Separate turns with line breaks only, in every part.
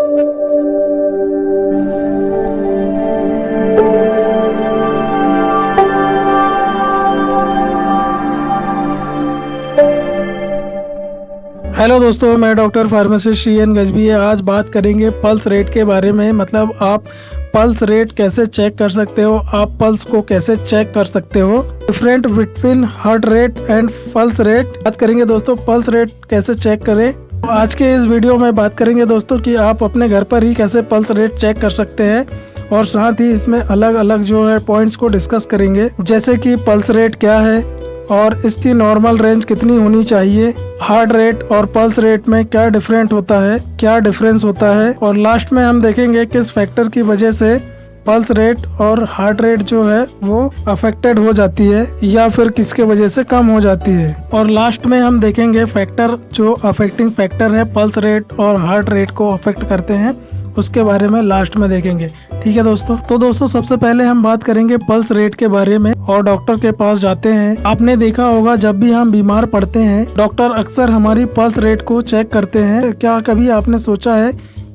Hello दोस्तों, मैं doctor pharmacist शीएन गजबी। आज बात करेंगे पल्स रेट के बारे में। मतलब आप पल्स रेट कैसे चेक कर सकते हो, आप पल्स को कैसे चेक कर सकते हो, different between heart rate and pulse rate बात करेंगे दोस्तों। पल्स रेट कैसे चेक करें, आज के इस वीडियो में बात करेंगे दोस्तों कि आप अपने घर पर ही कैसे पल्स रेट चेक कर सकते हैं, और साथ ही इसमें अलग अलग जो है पॉइंट्स को डिस्कस करेंगे, जैसे कि पल्स रेट क्या है और इसकी नॉर्मल रेंज कितनी होनी चाहिए, हार्ट रेट और पल्स रेट में क्या डिफरेंस होता है, और लास्ट में हम देखेंगे किस फैक्टर की वजह से पल्स रेट और हार्ट रेट जो है वो अफेक्टेड हो जाती है या फिर किसके वजह से कम हो जाती है। और लास्ट में हम देखेंगे फैक्टर जो अफेक्टिंग फैक्टर है पल्स रेट और हार्ट रेट को अफेक्ट करते हैं, उसके बारे में लास्ट में देखेंगे। ठीक है दोस्तों। तो दोस्तों सबसे पहले हम बात करेंगे पल्स रेट के बारे में और डॉक्टर के पास जाते हैं। आपने देखा होगा जब भी हम बीमार पड़ते हैं डॉक्टर अक्सर हमारी पल्स रेट को चेक करते हैं। क्या कभी आपने सोचा है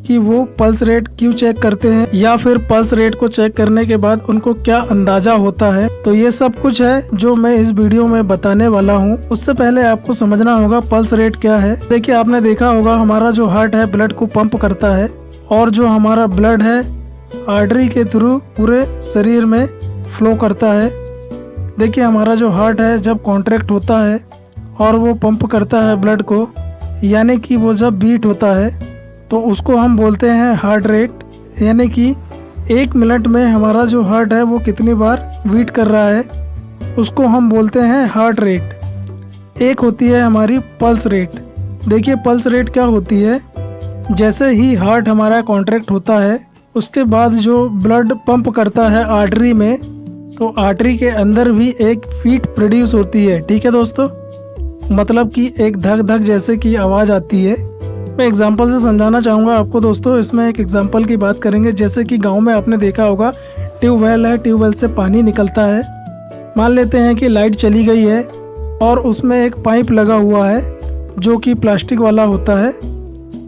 कि वो पल्स रेट क्यों चेक करते हैं, या फिर पल्स रेट को चेक करने के बाद उनको क्या अंदाजा होता है? तो ये सब कुछ है जो मैं इस वीडियो में बताने वाला हूँ। उससे पहले आपको समझना होगा पल्स रेट क्या है। देखिए, आपने देखा होगा हमारा जो हार्ट है ब्लड को पंप करता है, और जो हमारा ब्लड है आर्टरी के थ्रू पूरे शरीर में फ्लो करता है। देखिए, हमारा जो हार्ट है जब कॉन्ट्रैक्ट होता है और वो पंप करता है ब्लड को, यानी कि वो जब बीट होता है तो उसको हम बोलते हैं हार्ट रेट, यानी कि 1 मिनट में हमारा जो हार्ट है वो कितनी बार बीट कर रहा है उसको हम बोलते हैं हार्ट रेट। एक होती है हमारी पल्स रेट। देखिए, पल्स रेट क्या होती है, जैसे ही हार्ट हमारा कॉन्ट्रैक्ट होता है उसके बाद जो ब्लड पंप करता है आर्टरी में, तो आर्टरी के अंदर भी एक बीट प्रोड्यूस होती है। ठीक है दोस्तों, मतलब कि एक धक धक जैसे की आवाज़ आती है। मैं एग्जांपल से समझाना चाहूँगा आपको दोस्तों। इसमें एक एग्जांपल की बात करेंगे, जैसे कि गांव में आपने देखा होगा ट्यूबवेल है, ट्यूबवेल से पानी निकलता है। मान लेते हैं कि लाइट चली गई है और उसमें एक पाइप लगा हुआ है जो कि प्लास्टिक वाला होता है,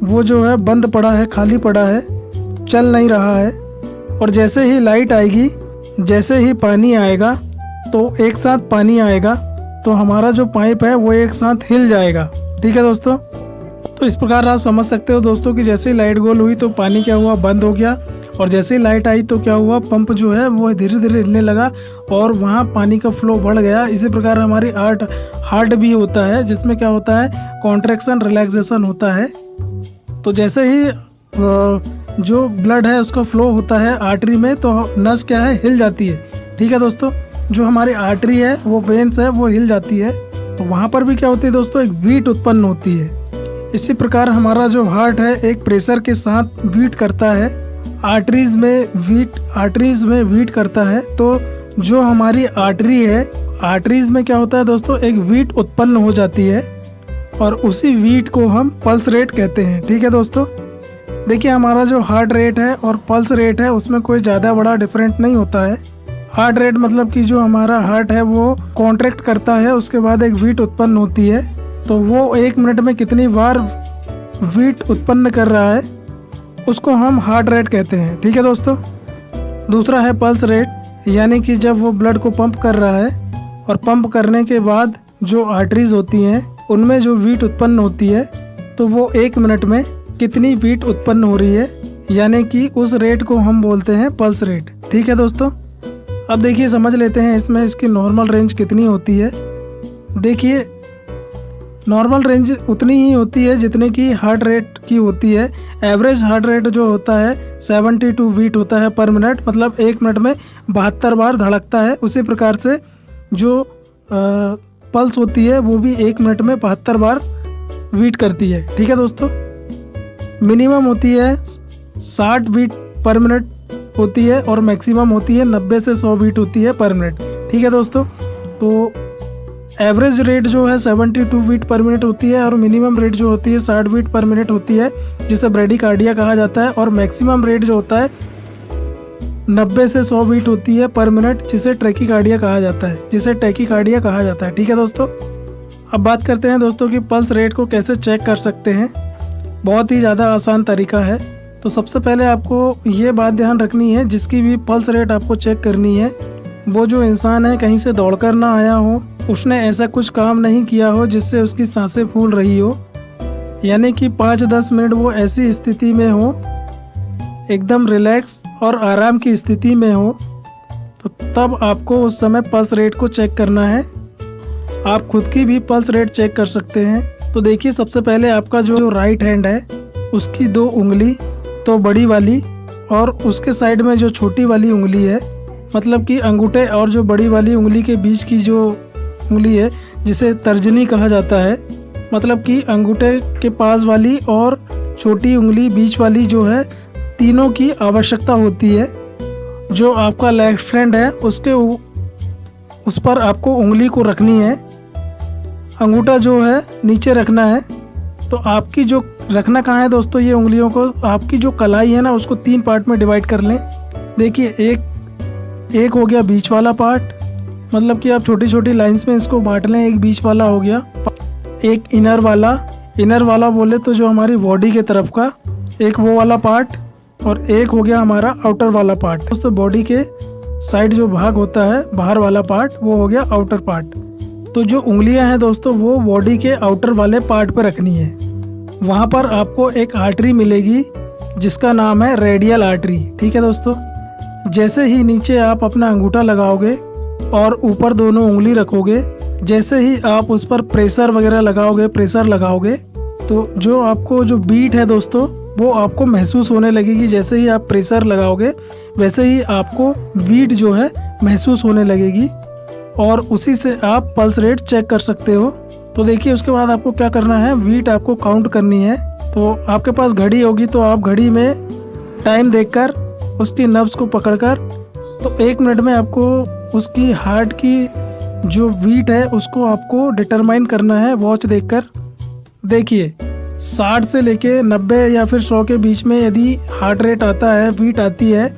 वो जो है बंद पड़ा है, खाली पड़ा है, चल नहीं रहा है। और जैसे ही लाइट आएगी, जैसे ही पानी आएगा, तो एक साथ पानी आएगा तो हमारा जो पाइप है वो एक साथ हिल जाएगा। ठीक है दोस्तों। तो इस प्रकार आप समझ सकते हो दोस्तों कि जैसे ही लाइट गोल हुई तो पानी क्या हुआ, बंद हो गया, और जैसे ही लाइट आई तो क्या हुआ, पंप जो है वो धीरे धीरे हिलने लगा और वहाँ पानी का फ्लो बढ़ गया। इसी प्रकार हमारी हार्ट भी होता है, जिसमें क्या होता है, कॉन्ट्रैक्शन रिलैक्सेशन होता है। तो जैसे ही जो ब्लड है उसका फ्लो होता है आर्टरी में, तो नस क्या है, हिल जाती है। ठीक है दोस्तों, जो हमारी आर्टरी है वो वेन्स है वो हिल जाती है, तो वहाँ पर भी क्या होती है दोस्तों, एक बीट उत्पन्न होती है। इसी प्रकार हमारा जो हार्ट है एक प्रेशर के साथ बीट करता है, आर्टरीज में बीट करता है। तो जो हमारी आर्टरी है, आर्टरीज में क्या होता है दोस्तों, एक बीट उत्पन्न हो जाती है, और उसी बीट को हम पल्स रेट कहते हैं। ठीक है दोस्तों। देखिए, हमारा जो हार्ट रेट है और पल्स रेट है उसमें कोई ज़्यादा बड़ा डिफरेंट नहीं होता है। हार्ट रेट मतलब कि जो हमारा हार्ट है वो कॉन्ट्रैक्ट करता है, उसके बाद एक बीट उत्पन्न होती है, तो वो 1 मिनट में कितनी बार बीट उत्पन्न कर रहा है उसको हम हार्ट रेट कहते हैं। ठीक है दोस्तों। दूसरा है पल्स रेट, यानी कि जब वो ब्लड को पंप कर रहा है और पंप करने के बाद जो आर्टरीज होती हैं उनमें जो बीट उत्पन्न होती है, तो वो 1 मिनट में कितनी बीट उत्पन्न हो रही है, यानी कि उस रेट को हम बोलते हैं पल्स रेट। ठीक है दोस्तों। अब देखिए, समझ लेते हैं इसमें इसकी नॉर्मल रेंज कितनी होती है। देखिए, नॉर्मल रेंज उतनी ही होती है जितने की हार्ट रेट की होती है। एवरेज हार्ट रेट जो होता है 72 बीट होता है पर मिनट, मतलब 1 मिनट में 72 बार धड़कता है। उसी प्रकार से जो पल्स होती है वो भी 1 मिनट में 72 बार बीट करती है। ठीक है दोस्तों। मिनिमम होती है 60 बीट पर मिनट होती है, और मैक्सिमम होती है 90 से 100 बीट होती है पर मिनट। ठीक है दोस्तों। तो एवरेज रेट जो है 72 बीट पर मिनट होती है, और मिनिमम रेट जो होती है 60 बीट पर मिनट होती है, जिसे ब्रेडिकार्डिया कहा जाता है। और मैक्सिमम रेट जो होता है 90 से 100 बीट होती है पर मिनट, जिसे टैकीकार्डिया कहा जाता है। ठीक है दोस्तों। अब बात करते हैं दोस्तों कि पल्स रेट को कैसे चेक कर सकते हैं। बहुत ही ज़्यादा आसान तरीका है। तो सबसे पहले आपको ये बात ध्यान रखनी है, जिसकी भी पल्स रेट आपको चेक करनी है वो जो इंसान है कहीं से दौड़कर ना आया हो, उसने ऐसा कुछ काम नहीं किया हो जिससे उसकी सांसें फूल रही हो, यानी कि 5-10 मिनट वो ऐसी स्थिति में हो, एकदम रिलैक्स और आराम की स्थिति में हो, तो तब आपको उस समय पल्स रेट को चेक करना है। आप खुद की भी पल्स रेट चेक कर सकते हैं। तो देखिए, सबसे पहले आपका जो राइट हैंड है उसकी 2 उंगली तो बड़ी वाली और उसके साइड में जो छोटी वाली उंगली है, मतलब कि अंगूठे और जो बड़ी वाली उंगली के बीच की जो उंगली है जिसे तर्जनी कहा जाता है, मतलब कि अंगूठे के पास वाली और छोटी उंगली बीच वाली जो है, तीनों की आवश्यकता होती है। जो आपका लेफ्ट हैंड है उसके उस पर आपको उंगली को रखनी है, अंगूठा जो है नीचे रखना है। तो आपकी जो रखना कहाँ है दोस्तों, ये उंगलियों को आपकी जो कलाई है ना उसको 3 पार्ट में डिवाइड कर लें। देखिए, एक हो गया बीच वाला पार्ट, मतलब कि आप छोटी छोटी लाइंस में इसको बांट लें। एक बीच वाला हो गया, एक इनर वाला बोले तो जो हमारी बॉडी के तरफ का एक वो वाला पार्ट, और एक हो गया हमारा आउटर वाला पार्ट। दोस्तों, बॉडी के साइड जो भाग होता है बाहर वाला पार्ट, वो हो गया आउटर पार्ट। तो जो उंगलियां हैं दोस्तों वो बॉडी के आउटर वाले पार्ट पर रखनी है। वहाँ पर आपको एक आर्टरी मिलेगी जिसका नाम है रेडियल आर्टरी। ठीक है दोस्तों, जैसे ही नीचे आप अपना अंगूठा लगाओगे और ऊपर दोनों उंगली रखोगे, जैसे ही आप उस पर प्रेशर लगाओगे तो जो आपको जो बीट है दोस्तों वो आपको महसूस होने लगेगी। जैसे ही आप प्रेशर लगाओगे वैसे ही आपको बीट जो है महसूस होने लगेगी और उसी से आप पल्स रेट चेक कर सकते हो। तो देखिए, उसके बाद आपको क्या करना है, बीट आपको काउंट करनी है। तो आपके पास घड़ी होगी तो आप घड़ी में टाइम देखकर उसकी नब्ज को पकड़कर, तो 1 मिनट में आपको उसकी हार्ट की जो बीट है उसको आपको डिटरमाइन करना है वॉच देखकर। देखिए, 60 से लेके 90 या फिर 100 के बीच में यदि हार्ट रेट आता है, बीट आती है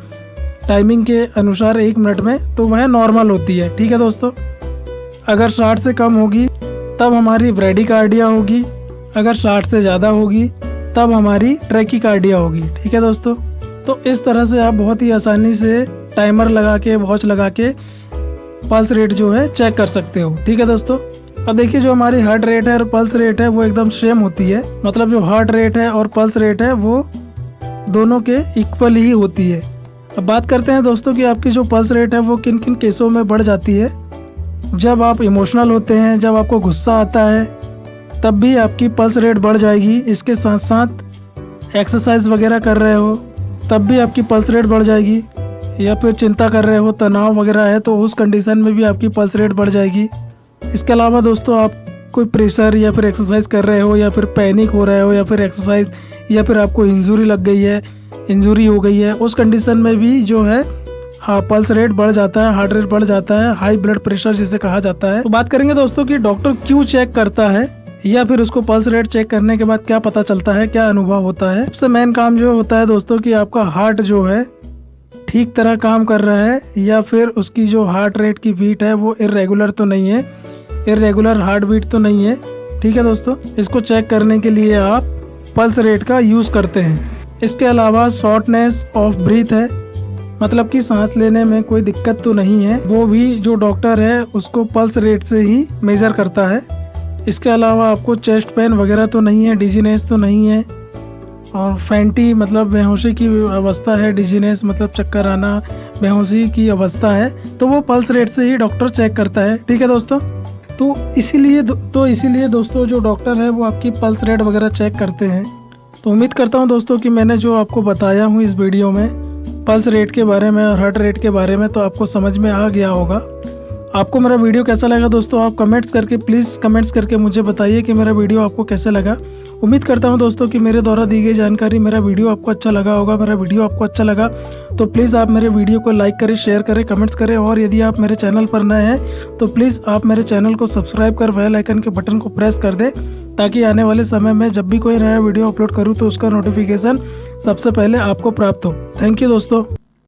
टाइमिंग के अनुसार 1 मिनट में, तो वह नॉर्मल होती है। ठीक है दोस्तों, अगर 60 से कम होगी तब हमारी ब्रेडिकार्डिया होगी, अगर 60 से ज़्यादा होगी तब हमारी ट्रैकीकार्डिया होगी। ठीक है दोस्तों, तो इस तरह से आप बहुत ही आसानी से टाइमर लगा के, वॉच लगा के पल्स रेट जो है चेक कर सकते हो। ठीक है दोस्तों, अब देखिए, जो हमारी हार्ट रेट है और पल्स रेट है वो एकदम सेम होती है, मतलब जो हार्ट रेट है और पल्स रेट है वो दोनों के इक्वल ही होती है। अब बात करते हैं दोस्तों कि आपकी जो पल्स रेट है वो किन किन केसों में बढ़ जाती है। जब आप इमोशनल होते हैं, जब आपको गुस्सा आता है, तब भी आपकी पल्स रेट बढ़ जाएगी। इसके साथ साथ एक्सरसाइज वगैरह कर रहे हो तब भी आपकी पल्स रेट बढ़ जाएगी, या फिर चिंता कर रहे हो, तनाव वगैरह है तो उस कंडीशन में भी आपकी पल्स रेट बढ़ जाएगी। इसके अलावा दोस्तों, आप कोई प्रेशर या फिर एक्सरसाइज कर रहे हो, या फिर पैनिक हो रहे हो, या फिर एक्सरसाइज, या फिर आपको इंजरी हो गई है, उस कंडीशन में भी जो है पल्स रेट बढ़ जाता है, हार्ट रेट बढ़ जाता है, हाई ब्लड प्रेशर जिसे कहा जाता है। तो बात करेंगे दोस्तों कि डॉक्टर क्यों चेक करता है, या फिर उसको पल्स रेट चेक करने के बाद क्या पता चलता है, क्या अनुभव होता है। सबसे मेन काम जो होता है दोस्तों कि आपका हार्ट जो है ठीक तरह काम कर रहा है, या फिर उसकी जो हार्ट रेट की बीट है वो इरेगुलर तो नहीं है, इरेगुलर हार्ट बीट तो नहीं है। ठीक है दोस्तों, इसको चेक करने के लिए आप पल्स रेट का यूज़ करते हैं। इसके अलावा शॉर्टनेस ऑफ ब्रीथ है, मतलब कि सांस लेने में कोई दिक्कत तो नहीं है, वो भी जो डॉक्टर है उसको पल्स रेट से ही मेज़र करता है। इसके अलावा आपको चेस्ट पेन वगैरह तो नहीं है, डिजीनेस तो नहीं है, और फैंटी मतलब बेहोशी की अवस्था है, डिजीनेस मतलब चक्कर आना, बेहोशी की अवस्था है, तो वो पल्स रेट से ही डॉक्टर चेक करता है। ठीक है दोस्तों, तो इसीलिए दोस्तों जो डॉक्टर है वो आपकी पल्स रेट वगैरह चेक करते हैं। तो उम्मीद करता हूँ दोस्तों कि मैंने जो आपको बताया हूँ इस वीडियो में पल्स रेट के बारे में और हार्ट रेट के बारे में, तो आपको समझ में आ गया होगा। आपको मेरा वीडियो कैसा लगा दोस्तों, आप प्लीज़ कमेंट्स करके मुझे बताइए कि मेरा वीडियो आपको कैसा लगा। उम्मीद करता हूं दोस्तों कि मेरे द्वारा दी गई जानकारी, मेरा वीडियो आपको अच्छा लगा होगा। मेरा वीडियो आपको अच्छा लगा तो प्लीज़ आप मेरे वीडियो को लाइक करें, शेयर करें, कमेंट्स करें, और यदि आप मेरे चैनल पर नए हैं तो प्लीज़ आप मेरे चैनल को सब्सक्राइब कर बेल आइकन के बटन को प्रेस कर दें, ताकि आने वाले समय में जब भी कोई नया वीडियो अपलोड करूँ तो उसका नोटिफिकेशन सबसे पहले आपको प्राप्त हो। थैंक यू दोस्तों।